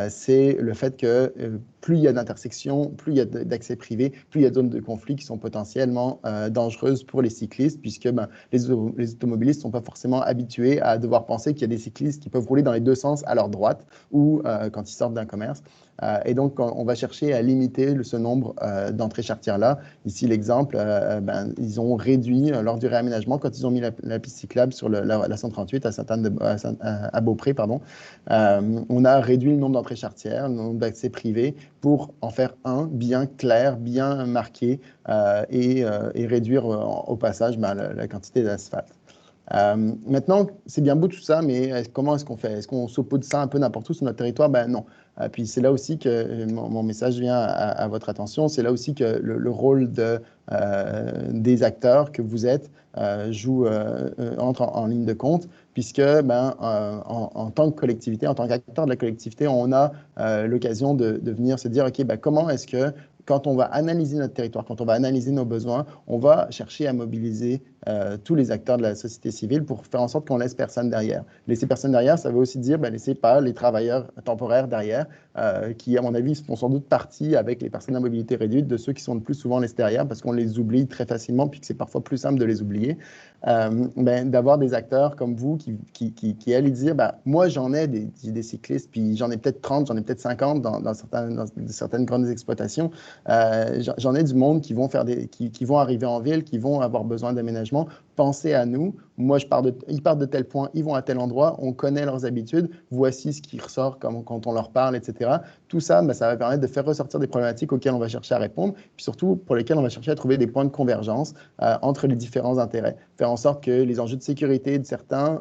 c'est le fait que plus il y a d'intersections, plus il y a d'accès privé, plus il y a de zones de conflit qui sont potentiellement dangereuses pour les cyclistes, puisque les automobilistes ne sont pas forcément habitués à devoir penser qu'il y a des cyclistes qui peuvent rouler dans les deux sens à leur droite ou quand ils sortent d'un commerce. Et donc, on va chercher à limiter ce nombre d'entrées charretières-là. Ici, l'exemple, ils ont réduit, lors du réaménagement, quand ils ont mis la piste cyclable sur la 138 à Beaupré, on a réduit le nombre d'entrées charretières, le nombre d'accès privés, pour en faire un bien clair, bien marqué, et réduire au passage la quantité d'asphalte. Maintenant, c'est bien beau tout ça, mais comment est-ce qu'on fait? Est-ce qu'on saupoudre ça un peu n'importe où sur notre territoire? Non. Puis c'est là aussi que mon message vient à votre attention. C'est là aussi que le rôle des acteurs que vous êtes entre en ligne de compte, puisque en tant que collectivité, en tant qu'acteur de la collectivité, on a l'occasion de venir se dire, OK, comment est-ce que quand on va analyser notre territoire, quand on va analyser nos besoins, on va chercher à mobiliser tous les acteurs de la société civile pour faire en sorte qu'on laisse personne derrière. Laisser personne derrière, ça veut aussi dire laisser pas les travailleurs temporaires derrière, qui, à mon avis, font sans doute partie, avec les personnes à mobilité réduite, de ceux qui sont le plus souvent laissés derrière, parce qu'on les oublie très facilement, puis que c'est parfois plus simple de les oublier. D'avoir des acteurs comme vous qui allaient dire, moi, j'en ai des cyclistes, puis j'en ai peut-être 30, j'en ai peut-être 50 dans certaines grandes exploitations. J'en ai du monde qui vont arriver en ville, qui vont avoir besoin d'aménagement. Pensez à nous. Moi, ils partent de tel point, ils vont à tel endroit, on connaît leurs habitudes, voici ce qui ressort quand on leur parle, etc. Tout ça, ça va permettre de faire ressortir des problématiques auxquelles on va chercher à répondre, puis surtout pour lesquelles on va chercher à trouver des points de convergence entre les différents intérêts. Faire en sorte que les enjeux de sécurité de certains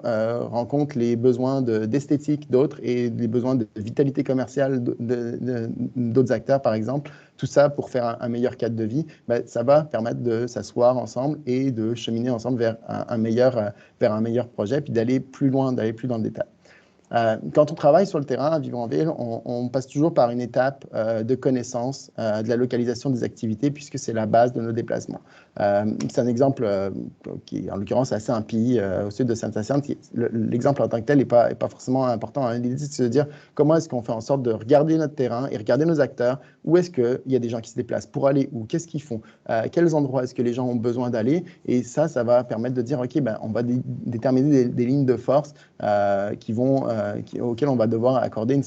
rencontrent les besoins d'esthétique d'autres et les besoins de vitalité commerciale d'autres acteurs, par exemple. Tout ça pour faire un meilleur cadre de vie, ça va permettre de s'asseoir ensemble et de cheminer ensemble vers un meilleur projet, puis d'aller plus loin, d'aller plus dans le détail. Quand on travaille sur le terrain à Vivre en Ville, on passe toujours par une étape de connaissance de la localisation des activités, puisque c'est la base de nos déplacements. C'est un exemple qui, en l'occurrence, est assez impie au sud de Sainte-Hyacinthe. L'exemple en tant que tel n'est pas forcément important. L'idée, c'est de dire comment est-ce qu'on fait en sorte de regarder notre terrain et regarder nos acteurs. Où est-ce qu'il y a des gens qui se déplacent pour aller où? Qu'est-ce qu'ils font? Quels endroits est-ce que les gens ont besoin d'aller? Et ça va permettre de dire, OK, on va déterminer des lignes de force auxquelles on va devoir accorder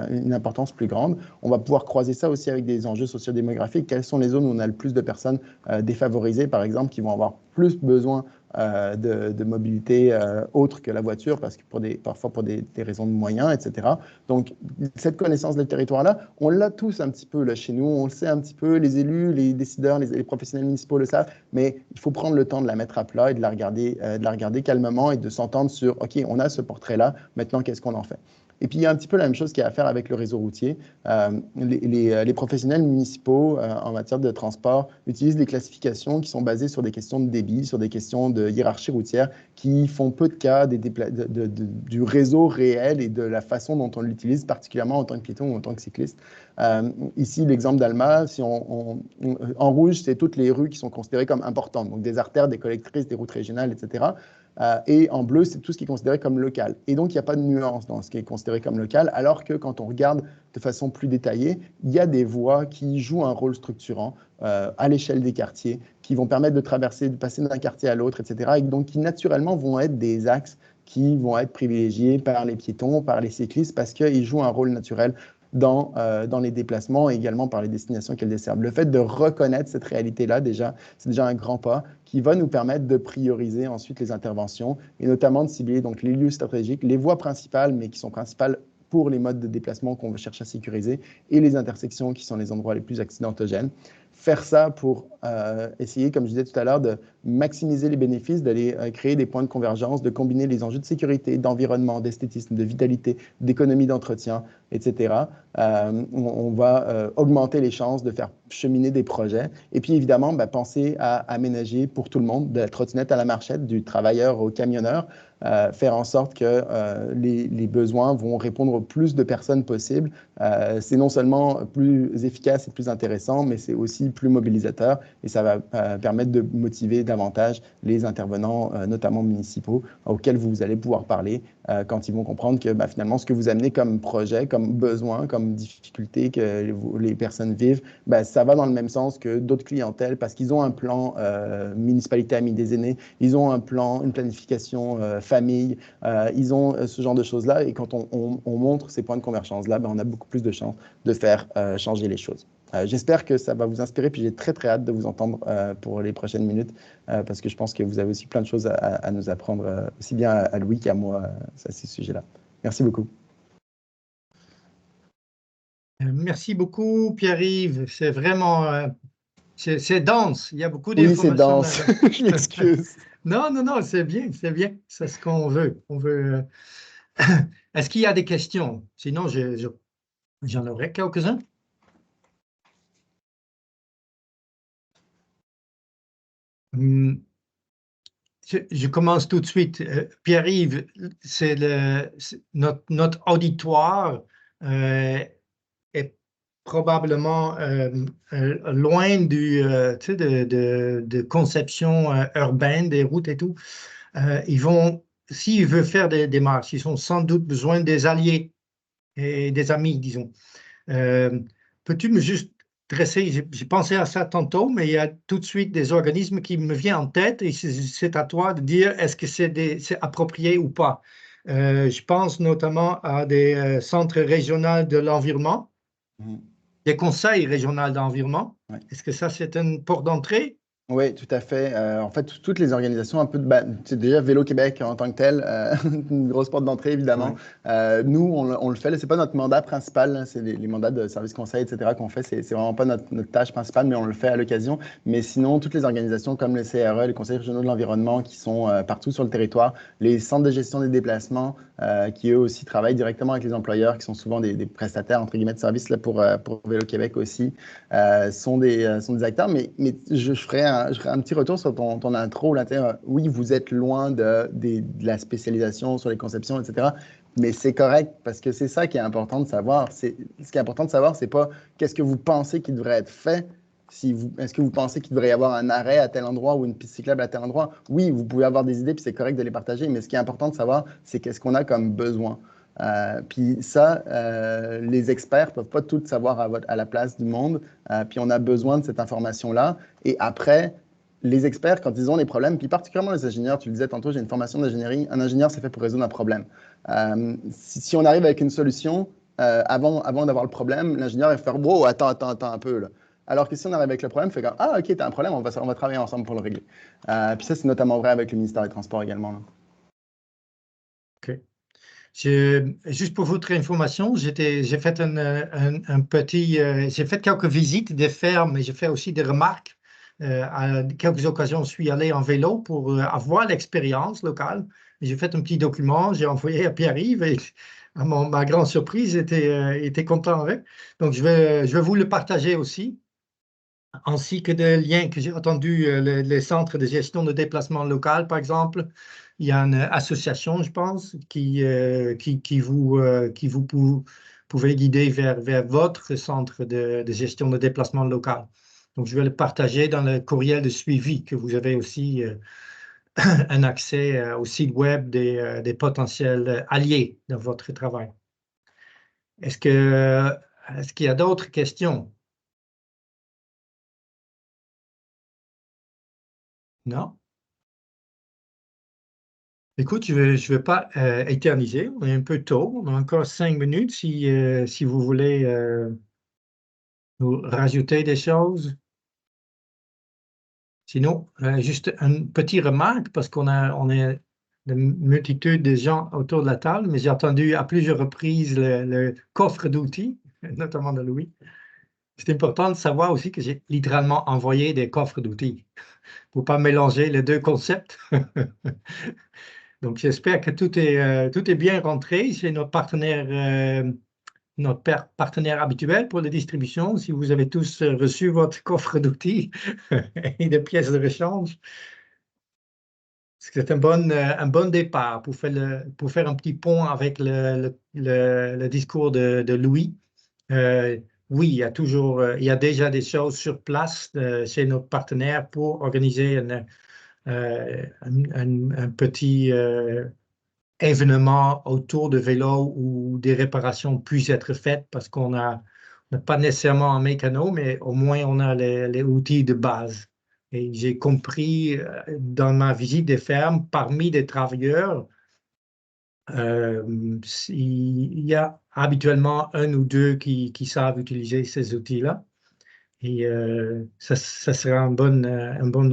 une importance plus grande. On va pouvoir croiser ça aussi avec des enjeux sociodémographiques. Quelles sont les zones où on a le plus de personnes défavorisées, par exemple, qui vont avoir plus besoin de mobilité autre que la voiture, parce que parfois pour des raisons de moyens, etc. Donc, cette connaissance des territoires-là, on l'a tous un petit peu là, chez nous, on le sait un petit peu, les élus, les décideurs, les professionnels municipaux le savent, mais il faut prendre le temps de la mettre à plat et de la regarder calmement et de s'entendre sur, OK, on a ce portrait-là, maintenant, qu'est-ce qu'on en fait? Et puis, il y a un petit peu la même chose qui est à faire avec le réseau routier. Les professionnels municipaux en matière de transport utilisent des classifications qui sont basées sur des questions de débit, sur des questions de hiérarchie routière, qui font peu de cas du réseau réel et de la façon dont on l'utilise, particulièrement en tant que piéton ou en tant que cycliste. Ici, l'exemple d'Alma, en rouge, c'est toutes les rues qui sont considérées comme importantes, donc des artères, des collectrices, des routes régionales, etc. Et en bleu, c'est tout ce qui est considéré comme local. Et donc, il n'y a pas de nuance dans ce qui est considéré comme local, alors que quand on regarde de façon plus détaillée, il y a des voies qui jouent un rôle structurant à l'échelle des quartiers, qui vont permettre de traverser, de passer d'un quartier à l'autre, etc. Et donc, qui naturellement vont être des axes qui vont être privilégiés par les piétons, par les cyclistes, parce qu'ils jouent un rôle naturel dans les déplacements et également par les destinations qu'elles desservent. Le fait de reconnaître cette réalité-là, c'est déjà un grand pas qui va nous permettre de prioriser ensuite les interventions et notamment de cibler donc, les lieux stratégiques, les voies principales, mais qui sont principales pour les modes de déplacement qu'on veut chercher à sécuriser et les intersections qui sont les endroits les plus accidentogènes. Faire ça pour essayer, comme je disais tout à l'heure, de maximiser les bénéfices, d'aller créer des points de convergence, de combiner les enjeux de sécurité, d'environnement, d'esthétisme, de vitalité, d'économie d'entretien, etc. On va augmenter les chances de faire cheminer des projets. Et puis, évidemment, penser à aménager pour tout le monde, de la trottinette à la marchette, du travailleur au camionneur, faire en sorte que les besoins vont répondre au plus de personnes possible. C'est non seulement plus efficace et plus intéressant, mais c'est aussi plus mobilisateur et ça va permettre de motiver davantage les intervenants, notamment municipaux, auxquels vous allez pouvoir parler quand ils vont comprendre que finalement, ce que vous amenez comme projet, comme besoin, comme difficulté que les personnes vivent, ça va dans le même sens que d'autres clientèles parce qu'ils ont un plan municipalité amie des aînés, ils ont un plan, une planification famille, ils ont ce genre de choses-là et quand on montre ces points de convergence-là, on a beaucoup plus de chances de faire changer les choses. J'espère que ça va vous inspirer, puis j'ai très très hâte de vous entendre pour les prochaines minutes, parce que je pense que vous avez aussi plein de choses à nous apprendre, aussi bien à Louis qu'à moi, à ces sujets-là. Merci beaucoup. Merci beaucoup, Pierre-Yves. C'est vraiment c'est dense. Il y a beaucoup d'informations. Oui, c'est dense. Je m'excuse. Non, c'est bien, c'est bien. C'est ce qu'on veut. On veut. Est-ce qu'il y a des questions? Sinon, j'en aurais quelques-uns. Je commence tout de suite. Pierre-Yves, notre auditoire est probablement loin de conception urbaine des routes et tout. S'ils veulent faire des démarches, ils ont sans doute besoin des alliés et des amis, disons. Peux-tu me juste dresser, j'ai pensé à ça tantôt, mais il y a tout de suite des organismes qui me viennent en tête et c'est à toi de dire est-ce que c'est approprié ou pas. Je pense notamment à des centres régionaux de l'environnement, des conseils régionaux d'environnement. Ouais. Est-ce que ça, c'est une porte d'entrée? Oui, tout à fait. En fait, toutes les organisations, un peu c'est déjà Vélo Québec en tant que tel, une grosse porte d'entrée, évidemment. Ouais. Nous, on le fait, c'est pas notre mandat principal, c'est les mandats de service conseil, etc. qu'on fait, c'est vraiment pas notre tâche principale, mais on le fait à l'occasion. Mais sinon, toutes les organisations comme les CRE, les conseils régionaux de l'environnement qui sont partout sur le territoire, les centres de gestion des déplacements, qui eux aussi travaillent directement avec les employeurs, qui sont souvent des prestataires, entre guillemets, de services là, pour Vélo Québec aussi, sont des acteurs. Mais je ferai un petit retour sur ton intro. Là, oui, vous êtes loin de la spécialisation sur les conceptions, etc. Mais c'est correct parce que c'est ça qui est important de savoir. Ce qui est important de savoir, c'est pas qu'est-ce que vous pensez qui devrait être fait. Est-ce que vous pensez qu'il devrait y avoir un arrêt à tel endroit ou une piste cyclable à tel endroit? Oui, vous pouvez avoir des idées, puis c'est correct de les partager. Mais ce qui est important de savoir, c'est qu'est-ce qu'on a comme besoin. Puis ça, les experts ne peuvent pas tout savoir à la place du monde. Puis on a besoin de cette information-là. Et après, les experts, quand ils ont des problèmes, puis particulièrement les ingénieurs, tu le disais tantôt, j'ai une formation d'ingénierie. Un ingénieur, c'est fait pour résoudre un problème. Si on arrive avec une solution, avant d'avoir le problème, l'ingénieur va faire « Wow, attends un peu. » là. Alors que si on arrive avec le problème, fait comme « Ah, OK, tu as un problème, on va travailler ensemble pour le régler. » Puis ça, c'est notamment vrai avec le ministère des Transports également. Là. OK. Juste pour votre information, j'ai fait j'ai fait quelques visites des fermes et j'ai fait aussi des remarques. À quelques occasions, je suis allé en vélo pour avoir l'expérience locale. J'ai fait un petit document, j'ai envoyé à Pierre-Yves et à ma grande surprise, était content avec. Donc, je vais vous le partager aussi, ainsi que des liens que j'ai entendus, les centres de gestion de déplacement local, par exemple. Il y a une association, je pense, qui vous pouvez guider vers votre centre de gestion de déplacement local. Donc, je vais le partager dans le courriel de suivi que vous avez aussi un accès au site web des potentiels alliés dans votre travail. Est-ce qu'il y a d'autres questions? Non? Écoute, je vais pas éterniser. On est un peu tôt. On a encore 5 minutes si vous voulez nous rajouter des choses. Sinon, juste une petite remarque, parce on est une multitude de gens autour de la table, mais j'ai entendu à plusieurs reprises le coffre d'outils, notamment de Louis. C'est important de savoir aussi que j'ai littéralement envoyé des coffres d'outils pour ne pas mélanger les deux concepts. Donc, j'espère que tout est bien rentré chez notre partenaire habituel pour la distribution. Si vous avez tous reçu votre coffre d'outils et des pièces de rechange, c'est un bon départ pour faire un petit pont avec le discours de Louis. Oui, il y a déjà des choses sur place chez notre partenaire pour organiser un petit événement autour de vélo où des réparations puissent être faites parce qu'on n'a pas nécessairement un mécano, mais au moins on a les outils de base. Et j'ai compris dans ma visite des fermes, parmi des travailleurs, il y a habituellement un ou deux qui savent utiliser ces outils-là. Et ça sera une bonne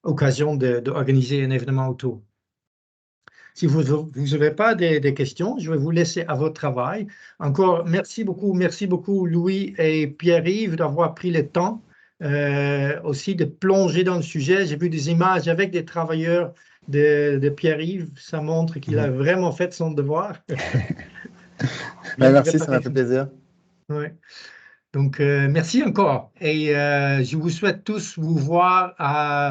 occasion d'organiser un événement autour. Si vous n'avez pas des questions, je vais vous laisser à votre travail. Encore, merci beaucoup Louis et Pierre-Yves d'avoir pris le temps aussi de plonger dans le sujet. J'ai vu des images avec des travailleurs de Pierre-Yves. Ça montre qu'il a vraiment fait son devoir. Merci, ça m'a fait plaisir. Ouais. Donc, merci encore. Et je vous souhaite tous vous voir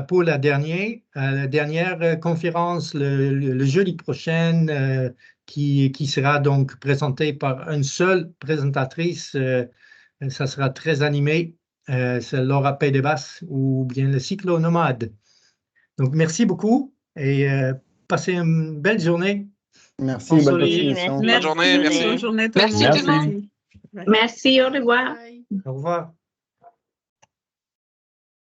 pour la dernière conférence le jeudi prochain qui sera donc présentée par une seule présentatrice. Ça sera très animé. C'est Laura Pédebas ou bien le cyclo-nomade. Donc, merci beaucoup et passez une belle journée. Merci, bonne continuation. Bonne journée, merci. Bonne journée, tout le Merci monde. tout le monde. Merci, au revoir. Au revoir.